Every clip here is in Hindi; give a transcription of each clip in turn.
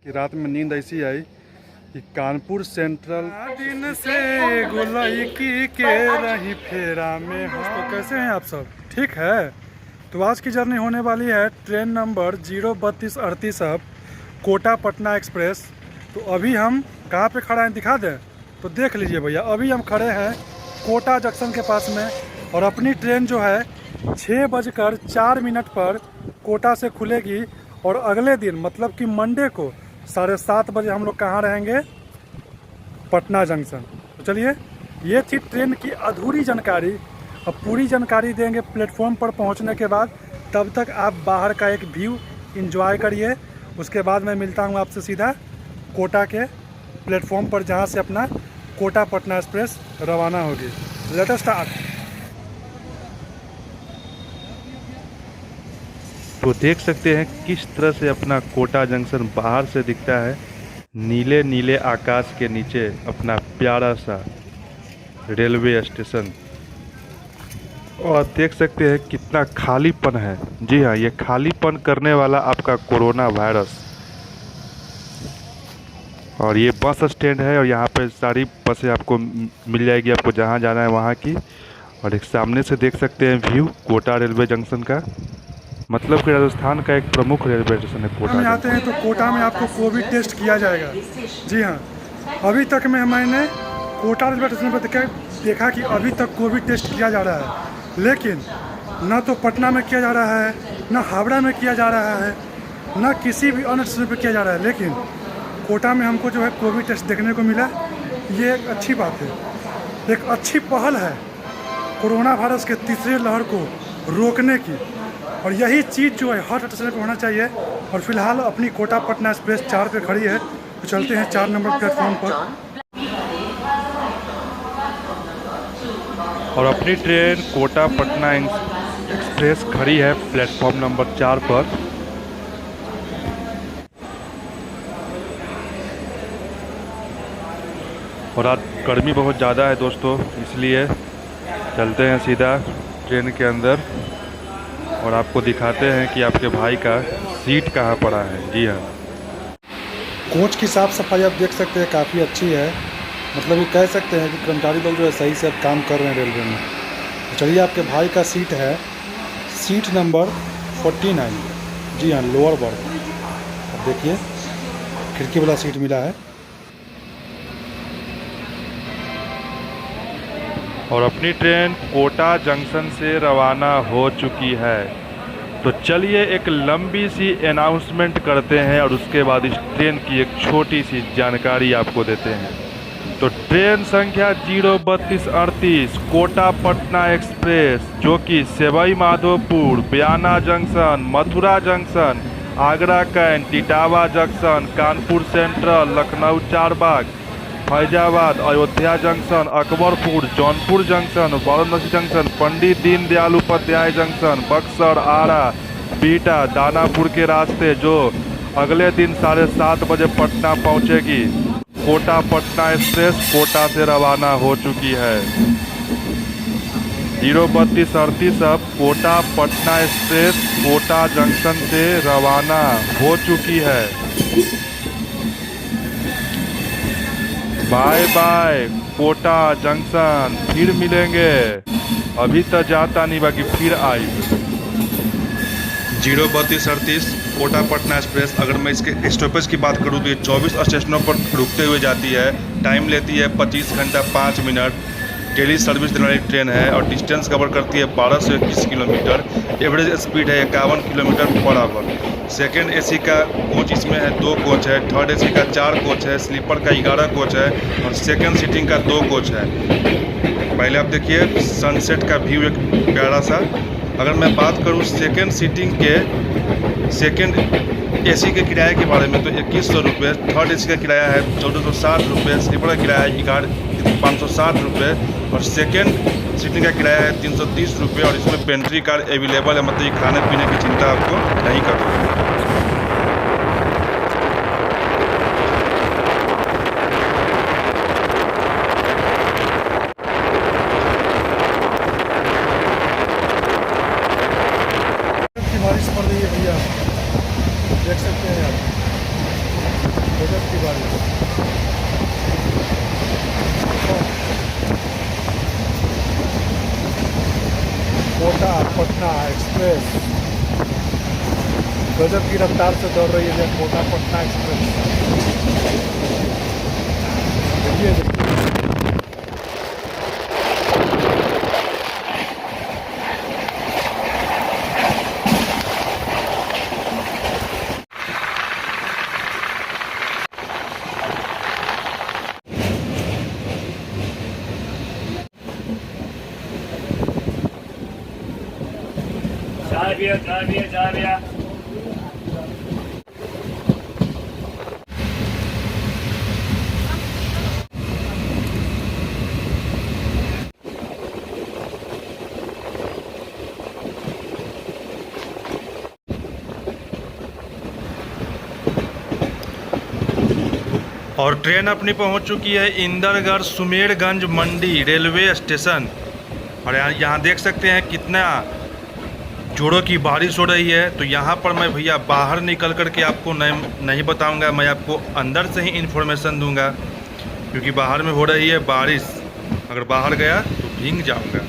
कि रात में नींद ऐसी आई कि कानपुर सेंट्रल दिन से गुलैकी के रही फेरा में। तो कैसे हैं आप सब? ठीक है। तो आज की जर्नी होने वाली है ट्रेन नंबर 03238 अब कोटा पटना एक्सप्रेस। तो अभी हम कहाँ पे खड़ा हैं दिखा दें तो देख लीजिए भैया। अभी हम खड़े हैं कोटा जंक्शन के पास में और अपनी ट्रेन जो है 6:04 पर कोटा से खुलेगी और अगले दिन मतलब कि मंडे को 7:30 बजे हम लोग कहाँ रहेंगे? पटना जंक्शन। तो चलिए, ये थी ट्रेन की अधूरी जानकारी। अब पूरी जानकारी देंगे प्लेटफॉर्म पर पहुंचने के बाद। तब तक आप बाहर का एक व्यू एंजॉय करिए। उसके बाद मैं मिलता हूं आपसे सीधा कोटा के प्लेटफॉर्म पर, जहां से अपना कोटा पटना एक्सप्रेस रवाना होगी। Let us start. तो देख सकते हैं किस तरह से अपना कोटा जंक्शन बाहर से दिखता है। नीले नीले आकाश के नीचे अपना प्यारा सा रेलवे स्टेशन। और देख सकते हैं कितना खालीपन है। जी हाँ, ये खालीपन करने वाला आपका कोरोना वायरस। और ये बस स्टैंड है और यहाँ पे सारी बसें आपको मिल जाएगी, आपको जहाँ जाना है वहाँ की। और एक सामने से देख सकते हैं व्यू कोटा रेलवे जंक्शन का। मतलब कि राजस्थान का एक प्रमुख रेलवे स्टेशन है कोटा। हम आते हैं तो कोटा में आपको कोविड टेस्ट किया जाएगा। जी हाँ, अभी तक में मैंने कोटा रेलवे स्टेशन पर देखा कि अभी तक कोविड टेस्ट किया जा रहा है, लेकिन ना तो पटना में किया जा रहा है, ना हावड़ा में किया जा रहा है, ना किसी भी अन्य स्टेशन पर किया जा रहा है। लेकिन कोटा में हमको जो है कोविड टेस्ट देखने को मिला। ये एक अच्छी बात है, एक अच्छी पहल है कोरोना वायरस के तीसरे लहर को रोकने की। और यही चीज़ जो है हर स्टेशन पे होना चाहिए। और फिलहाल अपनी कोटा पटना एक्सप्रेस 4 पे खड़ी है, तो चलते हैं 4 नंबर प्लेटफॉर्म पर। और अपनी ट्रेन कोटा पटना एक्सप्रेस खड़ी है प्लेटफॉर्म नंबर 4 पर। और आज गर्मी बहुत ज़्यादा है दोस्तों, इसलिए चलते हैं सीधा ट्रेन के अंदर और आपको दिखाते हैं कि आपके भाई का सीट कहाँ पड़ा है। जी हाँ, कोच की साफ़ सफाई आप देख सकते हैं, काफ़ी अच्छी है। मतलब ये कह सकते हैं कि कर्मचारी लोग जो है सही से अब काम कर रहे हैं रेलवे में। तो चलिए, आपके भाई का सीट है सीट नंबर 49। जी हाँ, लोअर बर्थ। अब देखिए, खिड़की वाला सीट मिला है। और अपनी ट्रेन कोटा जंक्शन से रवाना हो चुकी है। तो चलिए एक लंबी सी अनाउंसमेंट करते हैं और उसके बाद इस ट्रेन की एक छोटी सी जानकारी आपको देते हैं। तो ट्रेन संख्या 03238 कोटा पटना एक्सप्रेस, जो कि Sawai Madhopur, Bayana junction, Mathura junction, Agra cantt, Etawah junction, Kanpur central, Lucknow Charbagh, Faizabad, Ayodhya junction, Akbarpur, Jaunpur junction, Varanasi junction, Pandit Deendayal Upadhyaya junction, Buxar, Ara, Bihta, Danapur के रास्ते, जो अगले दिन 7:30 बजे पटना पहुंचेगी। कोटा पटना एक्सप्रेस कोटा से रवाना हो चुकी है। 03238 अब कोटा पटना एक्सप्रेस कोटा जंक्शन से रवाना हो चुकी है। बाय बाय कोटा जंक्शन, फिर मिलेंगे। अभी तो जाता नहीं, बाकी फिर आई। 03238 कोटा पटना एक्सप्रेस। अगर मैं इसके स्टॉपेज की बात करूँ तो ये 24 स्टेशनों पर रुकते हुए जाती है। टाइम लेती है 25 घंटा 5 मिनट। डेली सर्विस देने वाली ट्रेन है और डिस्टेंस कवर करती है 12 से 21 किलोमीटर। एवरेज स्पीड है 51 kilometre per hour. Second AC का कोच इसमें है 2 कोच है, थर्ड एसी का 4 कोच है, स्लीपर का 11 कोच है और सेकेंड सीटिंग का 2 कोच है। पहले आप देखिए सनसेट का व्यू एक प्यारा सा। अगर मैं बात करूँ सेकेंड सीटिंग के सेकेंड एसी के किराए के बारे में तो 2100 रुपये, थर्ड एसी का किराया है 1460 रुपये, स्लीपर का किराया है 560 रुपये और सेकेंड सीटिंग का किराया है 330 रुपये। और इसमें पेंट्री कार अवेलेबल है, मतलब ये खाने पीने की चिंता आपको नहीं करनी। बारिश पड़ रही है भैया, देख सकते हैं आप। गजब की बारिश। कोटा पटना एक्सप्रेस गजब की रफ्तार से दौड़ रही है कोटा पटना एक्सप्रेस। देखिए चाय भैया। और ट्रेन अपनी पहुंच चुकी है इंदरगढ़ सुमेरगंज मंडी रेलवे स्टेशन। और यहाँ देख सकते हैं कितना जोरों की बारिश हो रही है। तो यहाँ पर मैं भैया बाहर निकल कर के आपको नहीं बताऊंगा, मैं आपको अंदर से ही इन्फॉर्मेशन दूंगा, क्योंकि बाहर में हो रही है बारिश। अगर बाहर गया तो भीग जाऊंगा।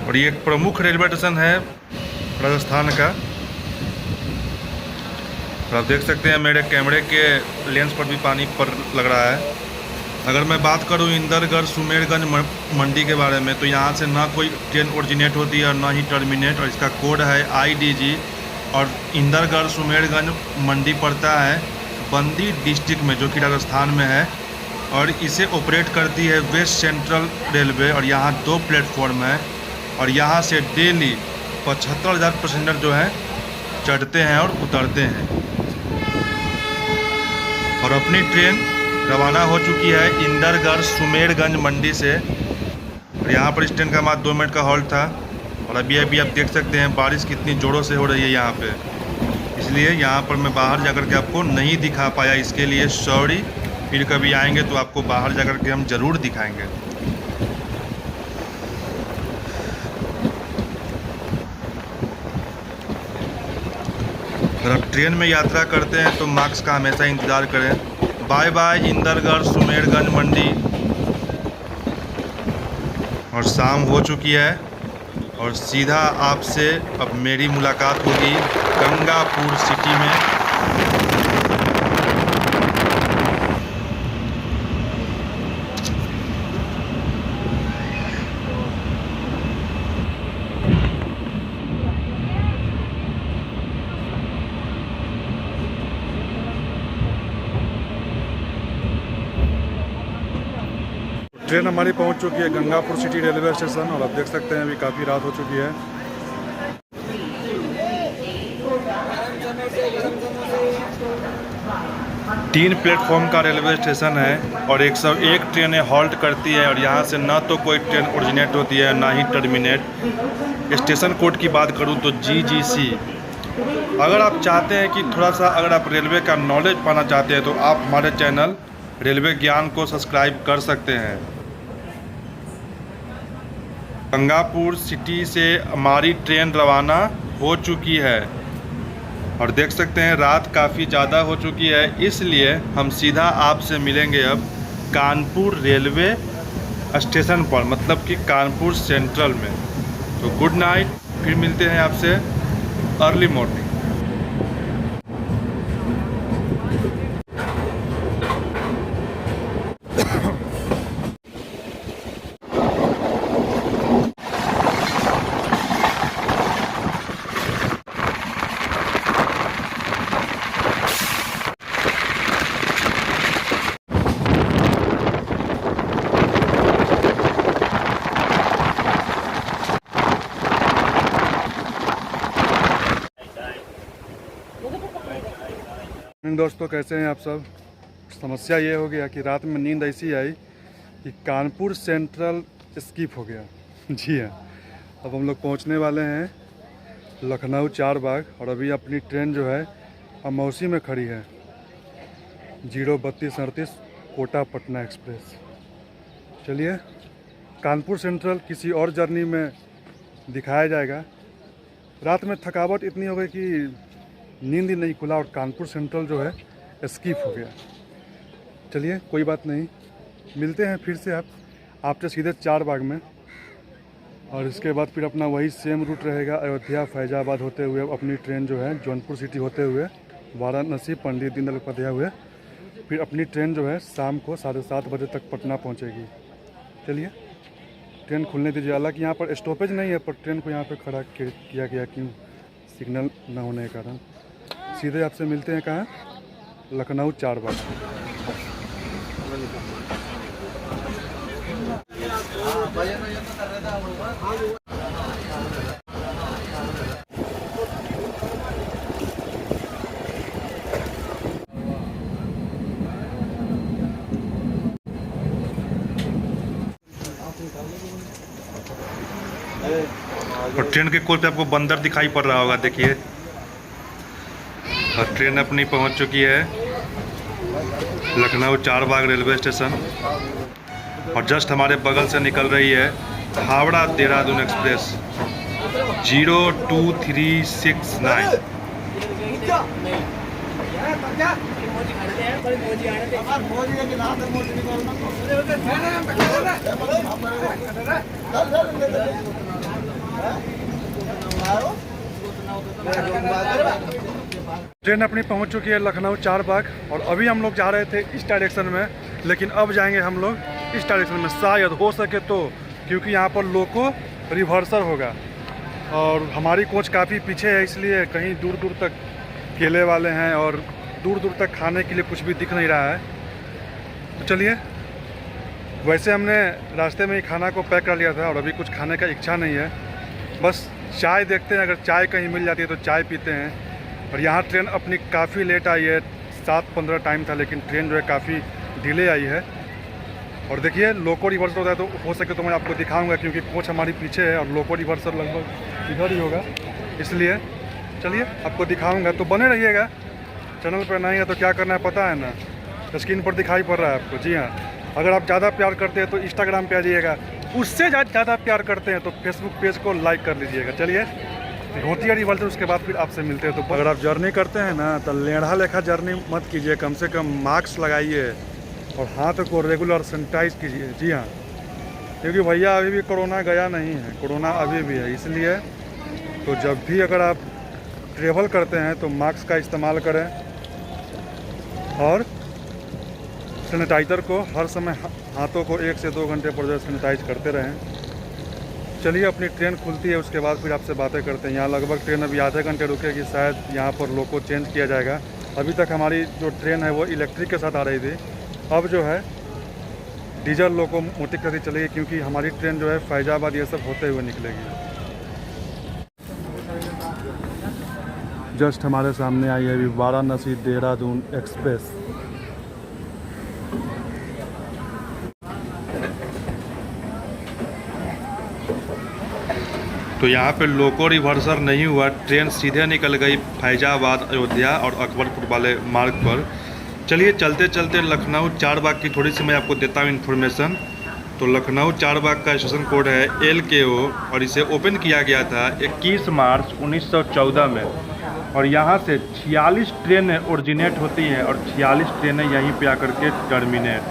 और ये एक प्रमुख रेलवे स्टेशन है राजस्थान का। और आप देख सकते हैं मेरे कैमरे के लेंस पर भी पानी पर लग रहा है। अगर मैं बात करूं इंदरगढ़ सुमेरगंज मंडी के बारे में, तो यहाँ से ना कोई ट्रेन ओरिजिनेट होती है और ना ही टर्मिनेट। और इसका कोड है IDG। और इंदरगढ़ सुमेरगंज मंडी पड़ता है बंदी डिस्ट्रिक्ट में, जो कि राजस्थान में है। और इसे ऑपरेट करती है वेस्ट सेंट्रल रेलवे। और यहाँ 2 प्लेटफॉर्म है। और यहाँ से डेली 75,000 पैसेंजर जो है चढ़ते हैं और उतरते हैं। और अपनी ट्रेन रवाना हो चुकी है इंदरगढ़ सुमेरगंज मंडी से। और यहाँ पर इस ट्रेन का मात्र 2 मिनट का हॉल्ट था। और अभी आप देख सकते हैं बारिश कितनी ज़ोरों से हो रही है यहाँ पे, इसलिए यहाँ पर मैं बाहर जाकर के आपको नहीं दिखा पाया। इसके लिए सॉरी। फिर कभी आएंगे तो आपको बाहर जाकर के हम ज़रूर दिखाएंगे। अगर आप ट्रेन में यात्रा करते हैं तो मार्क्स का हमेशा इंतज़ार करें। बाय बाय इंदरगढ़ सुमेरगंज मंडी। और शाम हो चुकी है और सीधा आपसे अब मेरी मुलाकात होगी गंगापुर सिटी में। ट्रेन हमारी पहुंच चुकी है गंगापुर सिटी रेलवे स्टेशन। और आप देख सकते हैं अभी काफ़ी रात हो चुकी है। तीन प्लेटफॉर्म का रेलवे स्टेशन है और 101 ट्रेनें हॉल्ट करती है। और यहाँ से ना तो कोई ट्रेन ओरिजिनेट होती है ना ही टर्मिनेट। स्टेशन कोड की बात करूँ तो GGC। अगर आप चाहते हैं कि थोड़ा सा अगर आप रेलवे का नॉलेज पाना चाहते हैं तो आप हमारे चैनल रेलवे ज्ञान को सब्सक्राइब कर सकते हैं। गंगापुर सिटी से हमारी ट्रेन रवाना हो चुकी है। और देख सकते हैं रात काफ़ी ज़्यादा हो चुकी है, इसलिए हम सीधा आपसे मिलेंगे अब कानपुर रेलवे स्टेशन पर, मतलब कि कानपुर सेंट्रल में। तो गुड नाइट, फिर मिलते हैं आपसे अर्ली मॉर्निंग। दोस्तों कैसे हैं आप सब। समस्या ये हो गया कि रात में नींद ऐसी आई कि कानपुर सेंट्रल स्किप हो गया। जी हाँ, अब हम लोग पहुंचने वाले हैं लखनऊ 4 बाग। और अभी अपनी ट्रेन जो है अमौसी में खड़ी है 03238 कोटा पटना एक्सप्रेस। चलिए कानपुर सेंट्रल किसी और जर्नी में दिखाया जाएगा। रात में थकावट इतनी हो गई कि नींद ही नहीं खुला और कानपुर सेंट्रल जो है स्किप हो गया। चलिए कोई बात नहीं, मिलते हैं फिर से आपसे सीधे 4 बाग में, और इसके बाद फिर अपना वही सेम रूट रहेगा, अयोध्या फैजाबाद होते हुए अपनी ट्रेन जो है जौनपुर सिटी होते हुए वाराणसी पंडित दीनदयाल उपाध्याय हुए, फिर अपनी ट्रेन जो है शाम को 7:30 बजे तक पटना पहुंचेगी। चलिए ट्रेन खुलने दीजिए। हालांकि यहाँ पर स्टॉपेज नहीं है, पर ट्रेन को यहाँ पर खड़ा किया गया, क्यों, सिग्नल न होने के कारण। सीधे आपसे मिलते हैं कहाँ, लखनऊ 4 बाग। और ट्रेन के कोच पे आपको बंदर दिखाई पड़ रहा होगा, देखिए। और ट्रेन अपनी पहुंच चुकी है लखनऊ 4 बाग रेलवे स्टेशन, और जस्ट हमारे बगल से निकल रही है हावड़ा देहरादून एक्सप्रेस 02369। ट्रेन अपनी पहुंच चुकी है लखनऊ 4 बाग, और अभी हम लोग जा रहे थे इस डायरेक्शन में, लेकिन अब जाएंगे हम लोग इस डायरेक्शन में, शायद हो सके तो, क्योंकि यहाँ पर लोको रिवर्सल होगा और हमारी कोच काफ़ी पीछे है, इसलिए कहीं दूर दूर तक केले वाले हैं और दूर दूर तक खाने के लिए कुछ भी दिख नहीं रहा है। तो चलिए, वैसे हमने रास्ते में ही खाना को पैक कर लिया था और अभी कुछ खाने का इच्छा नहीं है, बस चाय देखते हैं, अगर चाय कहीं मिल जाती है तो चाय पीते हैं। और यहाँ ट्रेन अपनी काफ़ी लेट आई है, 7:15 टाइम था, लेकिन ट्रेन जो है काफ़ी डिले आई है। और देखिए लोको रिवर्सल होता है, तो हो सके तो मैं आपको दिखाऊंगा, क्योंकि कोच हमारी पीछे है और लोको रिवर्सल लगभग इधर ही होगा, इसलिए चलिए आपको दिखाऊंगा। तो बने रहिएगा, चैनल पर नहीं है तो क्या करना है पता है ना, स्क्रीन पर दिखाई पड़ रहा है आपको। जी हाँ, अगर आप ज़्यादा प्यार करते हैं तो इंस्टाग्राम पे आ जाइएगा, उससे ज़्यादा प्यार करते हैं तो फेसबुक पेज को लाइक कर लीजिएगा। चलिए होती है रिवर्सल, उसके बाद फिर आपसे मिलते हैं। तो अगर आप जर्नी करते हैं ना तो लेढ़ा लेखा जर्नी मत कीजिए, कम से कम मास्क लगाइए और हाथ को रेगुलर सैनिटाइज कीजिए। जी हाँ, क्योंकि भैया अभी भी कोरोना गया नहीं है, कोरोना अभी भी है, इसलिए तो जब भी अगर आप ट्रेवल करते हैं तो मास्क का इस्तेमाल करें और सैनिटाइज़र को हर समय हाथों को 1 से 2 घंटे पर जो सैनिटाइज करते रहें। चलिए अपनी ट्रेन खुलती है, उसके बाद फिर आपसे बातें करते हैं। यहाँ लगभग ट्रेन अभी आधे घंटे रुकेगी, शायद यहाँ पर लोको चेंज किया जाएगा। अभी तक हमारी जो ट्रेन है वो इलेक्ट्रिक के साथ आ रही थी, अब जो है डीजल लोकोमोटिव के साथ चलेगी, क्योंकि हमारी ट्रेन जो है फैजाबाद ये सब होते हुए निकलेगी। जस्ट हमारे सामने आई है अभी वाराणसी देहरादून एक्सप्रेस। तो यहाँ पे लोको रिवर्सल नहीं हुआ, ट्रेन सीधे निकल गई फैजाबाद, अयोध्या और अकबरपुर वाले मार्ग पर। चलिए चलते चलते लखनऊ 4 बाग की थोड़ी सी मैं आपको देता हूँ इन्फॉर्मेशन। तो लखनऊ 4 बाग का स्टेशन कोड है LKO और इसे ओपन किया गया था 21 मार्च 1914 में, और यहाँ से 46 ट्रेनें ओरिजिनेट होती हैं और 46 ट्रेनें यहीं पे आकर के टर्मिनेट,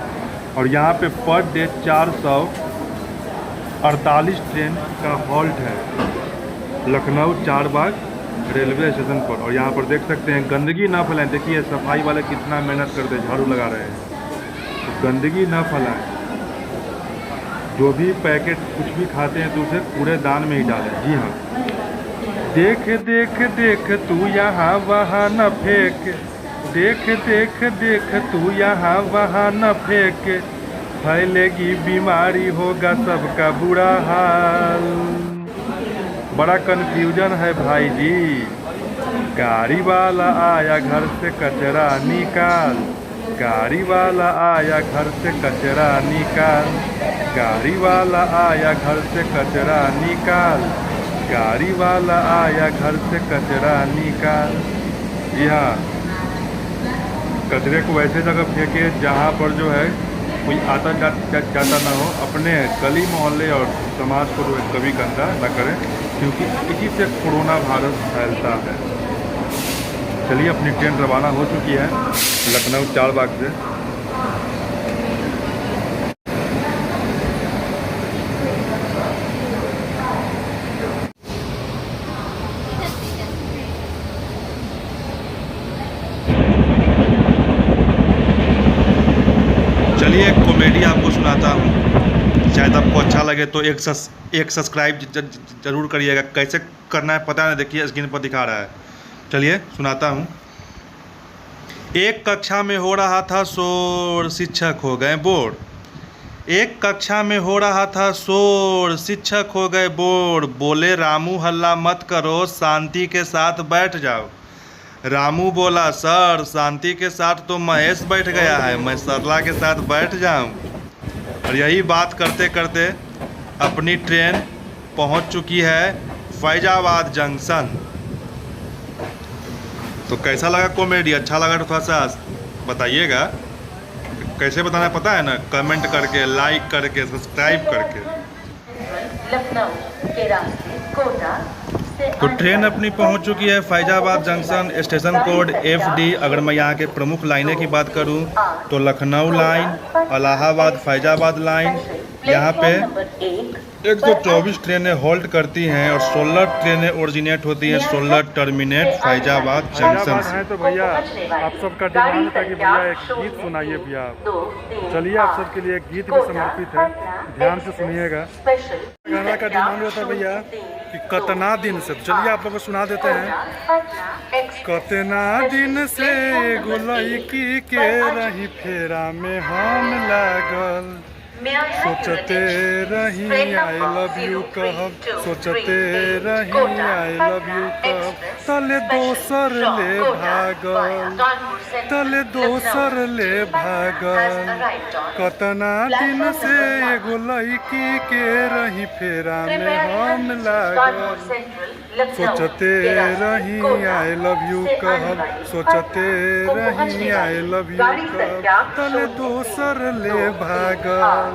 और यहाँ पे पर डे 448 ट्रेन का हॉल्ट है लखनऊ 4 बाग रेलवे स्टेशन पर। और यहाँ पर देख सकते हैं गंदगी ना फैलाएं, देखिए सफाई वाले कितना मेहनत करते हैं, झाड़ू लगा रहे हैं। तो गंदगी ना फैलाएं, जो भी पैकेट कुछ भी खाते हैं तो उसे कूड़ेदान में ही डालें। जी हाँ, देख देख देख तू यहाँ वहाँ न फेंक, देख देख देख तू यहाँ वहाँ न फेंक, फैलेगी बीमारी होगा सबका बुरा हाल। बड़ा कन्फ्यूजन है भाई जी। गाड़ी वाला आया घर से कचरा निकाल, गाड़ी वाला आया घर से कचरा निकाल, गाड़ी वाला आया घर से कचरा निकाल, गाड़ी वाला आया घर से कचरा निकाल। जी हाँ, कचरे को वैसे जगह फेंके जहाँ पर जो है कोई आता जाता ना हो, अपने गली मोहल्ले और समाज को जो है कभी गंदा न करें, क्योंकि इसी से कोरोना वायरस फैलता है। चलिए अपनी ट्रेन रवाना हो चुकी है लखनऊ चारबाग से। चलिए एक कॉमेडी आपको सुनाता हूँ, शायद आपको अच्छा लगे तो एक सब्सक्राइब जरूर करिएगा। कैसे करना है पता नहीं, देखिए स्क्रीन पर दिखा रहा है। चलिए सुनाता हूँ। एक कक्षा में हो रहा था शोर, शिक्षक हो गए बोर। एक कक्षा में हो रहा था शोर, शिक्षक हो गए बोर। बोले रामू हल्ला मत करो, शांति के साथ बैठ जाओ। रामू बोला सर शांति के साथ तो महेश बैठ गया है, मैं सरला के साथ बैठ जाऊं। और यही बात करते करते अपनी ट्रेन पहुंच चुकी है फैजाबाद जंक्शन। तो कैसा लगा कॉमेडी? अच्छा लगा तो थोड़ा सा बताइएगा। कैसे बताना है पता है ना, कमेंट करके, लाइक करके, सब्सक्राइब करके। लखनऊ के रास्ते कोटा तो ट्रेन अपनी पहुंच चुकी है Faizabad junction, station code FD। अगर मैं यहाँ के प्रमुख लाइनें की बात करूं तो लखनऊ लाइन, इलाहाबाद फैजाबाद लाइन, यहाँ पे 124 ट्रेनें होल्ड करती हैं और 16 ट्रेनें ओरिजिनेट होती हैं, 16 टर्मिनेट फैजाबाद जंक्शन से। है तो भैया आप सबका डिमांड था कि भैया एक गीत सुनाइए भैया आप। चलिए आप सबके लिए एक गीत भी समर्पित है, ध्यान से सुनिएगा। गाना का डिमांड होता है भैया कि कतना दिन से, चलिए आप लोग को सुना देते हैं। कतना दिन से गुलैकी के रही फेरा में हम लागल, सोचते रही आई लव यू कहब, सोचते रही आई लव यू कहब। तले दोसर ले भागल, तले दोसर ले भागल। कतना दिन से एगो लड़की के रही फेरा में हम लागल, सोचते रही आई लव यू कहब, सोचते रही आई लव यू कहब। तले दोसर ले भागल,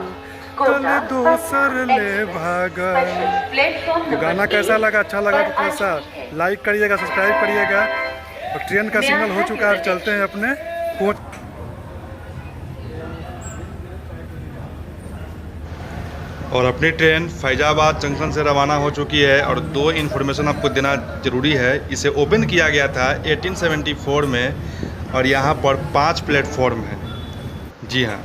तले दोसर ले भागल। गाना कैसा लगा? अच्छा लगा तो थोड़ा सा लाइक करिएगा, सब्सक्राइब करिएगा। और ट्रेन का सिग्नल हो चुका है, चलते हैं अपने कोच। और अपनी ट्रेन फैजाबाद जंक्शन से रवाना हो चुकी है। और दो इन्फॉर्मेशन आपको देना ज़रूरी है। इसे ओपन किया गया था 1874 में और यहाँ पर 5 प्लेटफॉर्म हैं। जी हाँ,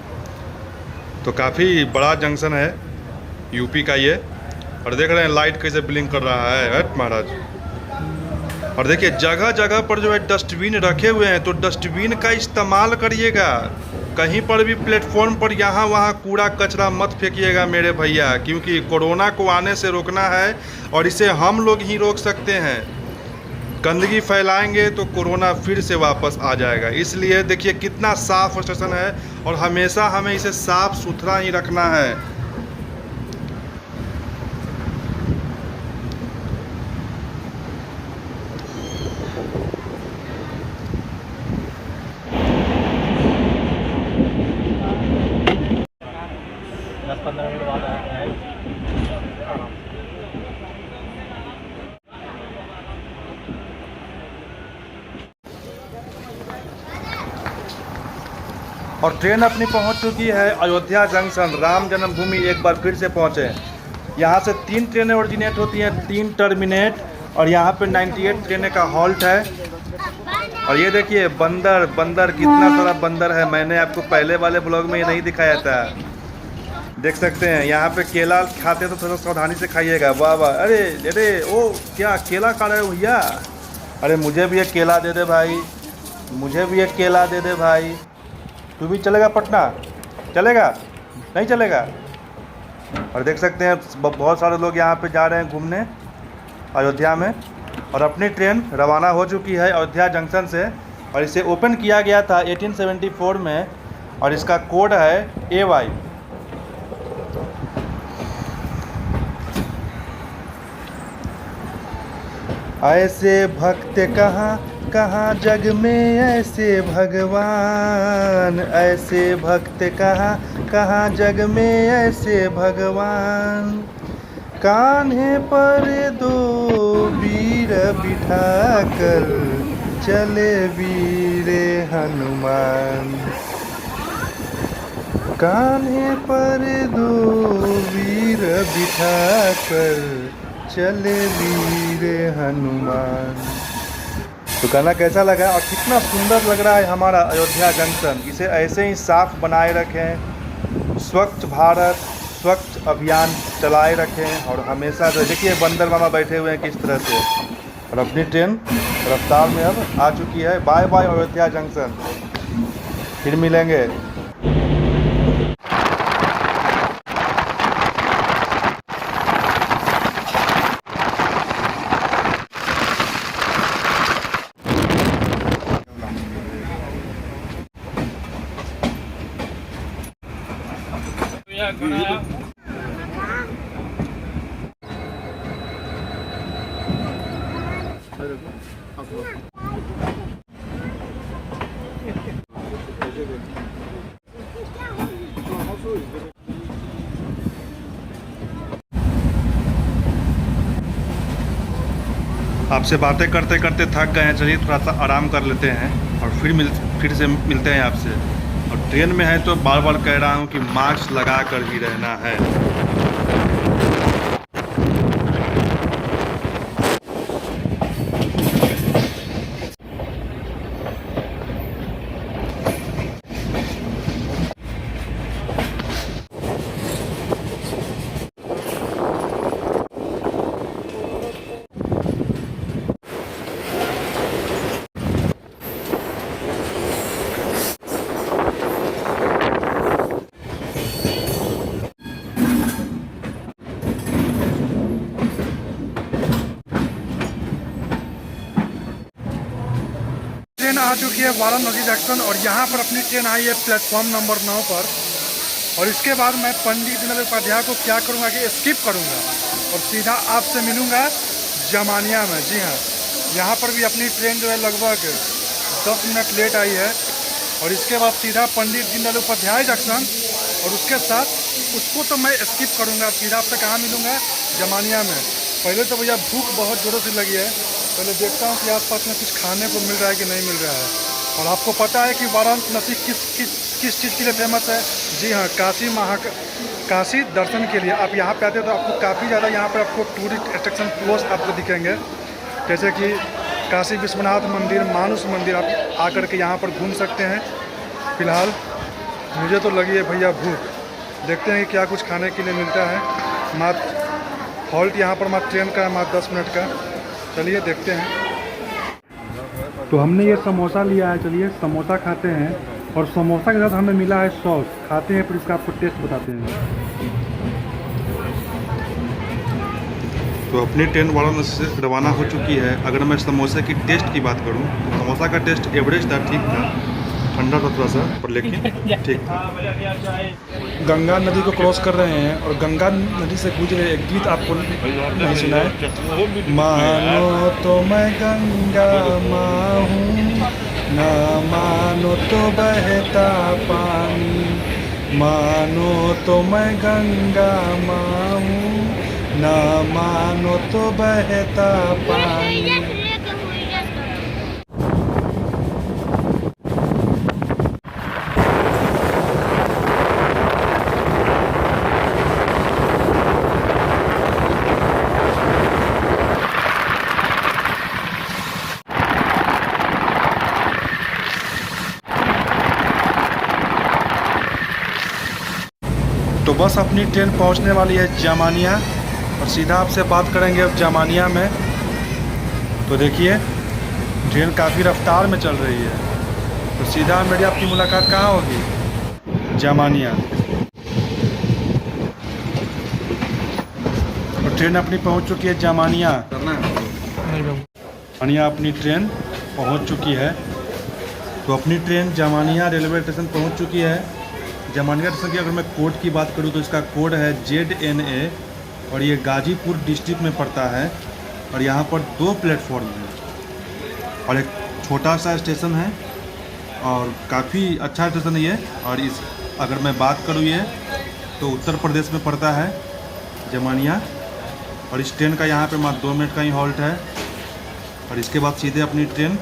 तो काफ़ी बड़ा जंक्शन है यूपी का ये। और देख रहे हैं लाइट कैसे ब्लिंक कर रहा है महाराज। और देखिए जगह जगह पर जो है डस्टबिन रखे हुए हैं, तो डस्टबिन का इस्तेमाल करिएगा। कहीं पर भी प्लेटफॉर्म पर यहाँ वहाँ कूड़ा कचरा मत फेंकिएगा मेरे भैया, क्योंकि कोरोना को आने से रोकना है और इसे हम लोग ही रोक सकते हैं। गंदगी फैलाएंगे तो कोरोना फिर से वापस आ जाएगा। इसलिए देखिए कितना साफ स्टेशन है और हमेशा हमें इसे साफ सुथरा ही रखना है। और ट्रेन अपनी पहुंच चुकी है अयोध्या जंक्शन, राम जन्मभूमि। एक बार फिर से पहुंचे। यहाँ से 3 ट्रेनें ओरिजिनेट होती हैं, 3 टर्मिनेट। और यहाँ पे 98 ट्रेनें का हॉल्ट है। और ये देखिए बंदर, बंदर कितना सारा बंदर है। मैंने आपको पहले वाले ब्लॉग में ये नहीं दिखाया था, देख सकते हैं। यहाँ पे केला खाते तो थोड़ा सावधानी से खाइएगा। वाह वाह, अरे अरे ओ क्या केला खा रहे हो भैया? अरे मुझे भी एक केला दे दे भाई, मुझे भी एक केला दे दे भाई। तू भी चलेगा पटना? चलेगा? नहीं चलेगा? और देख सकते हैं बहुत सारे लोग यहाँ पे जा रहे हैं घूमने अयोध्या में। और अपनी ट्रेन रवाना हो चुकी है अयोध्या जंक्शन से। और इसे ओपन किया गया था 1874 में और इसका कोड है AY। ऐसे भक्त कहाँ कहाँ जग में ऐसे भगवान, ऐसे भक्त कहाँ कहाँ जग में ऐसे भगवान। कान्हे पर 2 वीर बिठाकर चले वीरे हनुमान, कान्हे पर दो वीर बिठाकर चले वीरे हनुमान। तो गाना कैसा लगा और कितना सुंदर लग रहा है हमारा अयोध्या जंक्शन। इसे ऐसे ही साफ बनाए रखें, स्वच्छ भारत स्वच्छ अभियान चलाए रखें और हमेशा जो देखिए बंदर मामा बैठे हुए हैं किस तरह से। और अपनी ट्रेन रफ्तार में अब आ चुकी है। बाय बाय अयोध्या जंक्शन, फिर मिलेंगे। आपसे बातें करते करते थक गए हैं, चलिए थोड़ा सा आराम कर लेते हैं और फिर से मिलते हैं आपसे। और ट्रेन में है तो बार बार कह रहा हूँ कि मास्क लगा कर ही रहना है। ट्रेन आ चुकी है वाराणसी जंक्शन और यहाँ पर अपनी ट्रेन आई है प्लेटफॉर्म नंबर 9 पर। और इसके बाद मैं पंडित दीनदयाल उपाध्याय को क्या करूँगा कि स्किप करूँगा और सीधा आपसे मिलूँगा जमानिया में। जी हाँ, यहाँ पर भी अपनी ट्रेन जो है लगभग 10 मिनट लेट आई है। और इसके बाद सीधा पंडित दीनदयाल उपाध्याय जंक्शन और उसके साथ उसको तो मैं स्किप करूँगा। सीधा आपसे कहाँ मिलूँगा? जमानिया में। पहले तो भैया भूख बहुत ज़ोरों से लगी है, पहले देखता हूँ कि आसपास में कुछ खाने को मिल रहा है कि नहीं मिल रहा है। और आपको पता है कि वाराणसी किस चीज़ के लिए फेमस है? जी हाँ, काशी दर्शन के लिए। आप यहाँ पे आते हो तो आपको काफ़ी ज़्यादा यहाँ पर आपको टूरिस्ट अट्रैक्शन पोस्ट आपको दिखेंगे, जैसे कि काशी विश्वनाथ मंदिर, मानस मंदिर। आप आकर के यहाँ पर घूम सकते हैं। फ़िलहाल मुझे तो लगी है भैया भूख, देखते हैं कि क्या कुछ खाने के लिए मिलता है। मात्र हॉल्ट यहाँ पर मात्र ट्रेन का है, मात्र 10 मिनट का। चलिए देखते हैं। तो हमने ये समोसा लिया है, चलिए समोसा खाते हैं। और समोसा के साथ हमें मिला है सॉस, खाते हैं फिर इसका आपको टेस्ट बताते हैं। तो अपनी ट्रेन वाराणसी से रवाना हो चुकी है। अगर मैं समोसे की टेस्ट की बात करूं तो समोसा का टेस्ट एवरेज था, ठीक था, ठंडा था थोड़ा सा, पर लेकिन ठीक था। गंगा नदी को क्रॉस कर रहे हैं और गंगा नदी से गुजरे एक गीत आपको नहीं सुना है? मानो तो मैं गंगा माँ हूँ, ना मानो तो बहता पानी। मानो तो मैं गंगा माँ हूँ, ना मानो तो बहता पानी। तो बस अपनी ट्रेन पहुंचने वाली है जामानिया और सीधा आपसे बात करेंगे अब जामानिया में। तो देखिए ट्रेन काफ़ी रफ्तार में चल रही है, तो सीधा मेरी आपकी मुलाकात कहाँ होगी? जामानिया। तो ट्रेन अपनी पहुंच चुकी है जामानिया। जामानिया अपनी ट्रेन पहुंच चुकी है। तो अपनी ट्रेन जामानिया रेलवे स्टेशन पहुंच चुकी है। जामानिया स्टेशन की अगर मैं कोड की बात करूं तो इसका कोड है ZNA और ये गाजीपुर डिस्ट्रिक्ट में पड़ता है। और यहाँ पर 2 प्लेटफॉर्म हैं और एक छोटा सा स्टेशन है और काफ़ी अच्छा स्टेशन है ये। और इस अगर मैं बात करूँ ये तो उत्तर प्रदेश में पड़ता है जामानिया। और इस ट्रेन का यहाँ पे मात्र 2 मिनट का ही हॉल्ट है और इसके बाद सीधे अपनी ट्रेन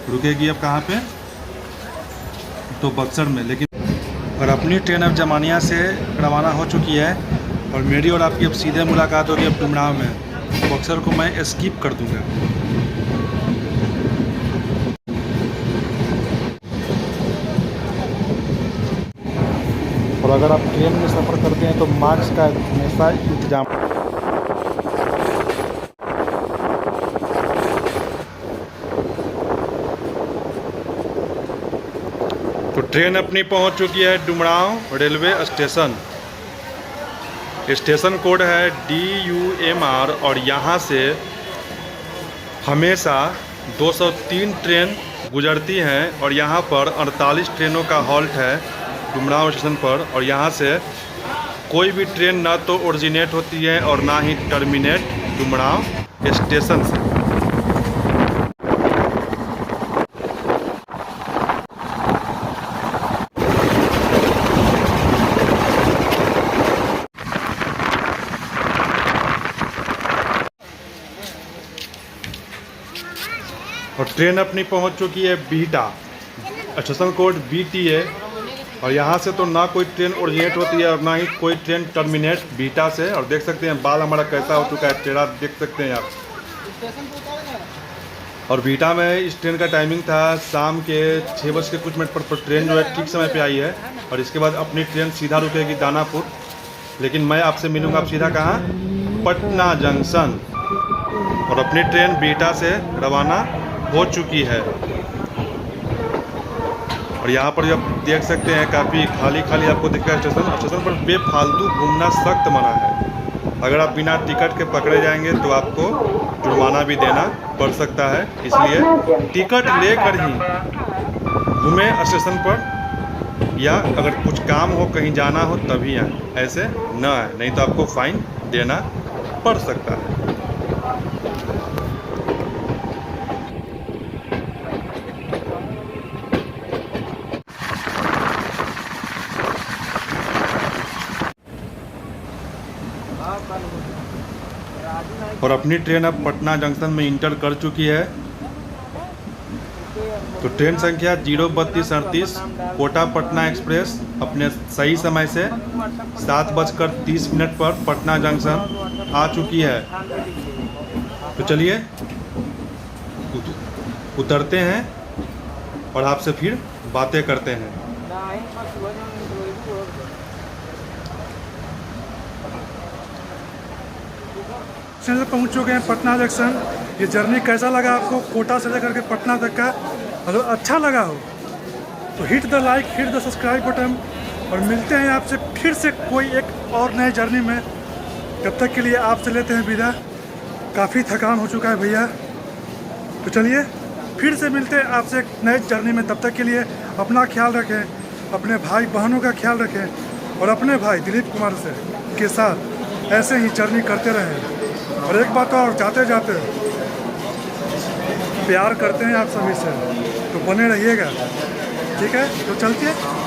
रुकेगी अब कहाँ पे, तो बक्सर में। लेकिन और अपनी ट्रेन अब जमानिया से रवाना हो चुकी है और मेरी और आपकी अब सीधे मुलाकात होगी अब डुमराव में। बक्सर को मैं स्किप कर दूंगा। और अगर आप ट्रेन में सफ़र करते हैं तो मास्क का हमेशा इंतजाम। तो ट्रेन अपनी पहुंच चुकी है Dumraon railway station. Station code है DUMR और यहाँ से हमेशा 203 ट्रेन गुजरती हैं और यहाँ पर 48 ट्रेनों का हॉल्ट है डुमराव स्टेशन पर। और यहाँ से कोई भी ट्रेन ना तो ओरिजिनेट होती है और ना ही टर्मिनेट डुमराव स्टेशन से। और ट्रेन अपनी पहुंच चुकी है बीटा, स्टेशन कोड BTA। और यहाँ से तो ना कोई ट्रेन ओरिजिनेट होती है और ना ही कोई ट्रेन टर्मिनेट बीटा से। और देख सकते हैं बाल हमारा कैसा हो चुका है, टेढ़ा देख सकते हैं आप। और बीटा में इस ट्रेन का टाइमिंग था शाम के 6 बज के कुछ मिनट पर ट्रेन जो है ठीक समय पे आई है। और इसके बाद अपनी ट्रेन सीधा रुकेगी दानापुर। लेकिन मैं आपसे मिलूँगा आप सीधा कहाँ, पटना जंक्शन। और अपनी ट्रेन बीटा से रवाना हो चुकी है। और यहाँ पर जब देख सकते हैं काफ़ी खाली खाली आपको दिख रहा है स्टेशन। स्टेशन पर बेफालतू घूमना सख्त मना है। अगर आप बिना टिकट के पकड़े जाएंगे तो आपको जुर्माना भी देना पड़ सकता है। इसलिए टिकट लेकर ही घूमें स्टेशन पर, या अगर कुछ काम हो कहीं जाना हो तभी आए, ऐसे न आए, नहीं तो आपको फाइन देना पड़ सकता है। और अपनी ट्रेन अब पटना जंक्शन में इंटर कर चुकी है। तो ट्रेन संख्या 03238 कोटा पटना एक्सप्रेस अपने सही समय से 7:30 पर पटना जंक्शन आ चुकी है। तो चलिए उतरते हैं और आपसे फिर बातें करते हैं। से पहुंच चुके हैं पटना जंक्शन। ये जर्नी कैसा लगा आपको कोटा से लेकर के पटना तक का? अगर अच्छा लगा हो तो hit the like, hit the subscribe button. और मिलते हैं आपसे फिर से कोई एक और नए जर्नी में। तब तक के लिए आपसे लेते हैं विदा। काफ़ी थकान हो चुका है भैया। तो चलिए फिर से मिलते हैं आपसे एक नए जर्नी में। तब तक के लिए अपना ख्याल रखें, अपने भाई बहनों का ख्याल रखें और अपने भाई दिलीप कुमार से के साथ ऐसे ही जर्नी करते रहें। और एक बात और, जाते जाते प्यार करते हैं आप सभी से, तो बने रहिएगा, ठीक है? तो चलते हैं।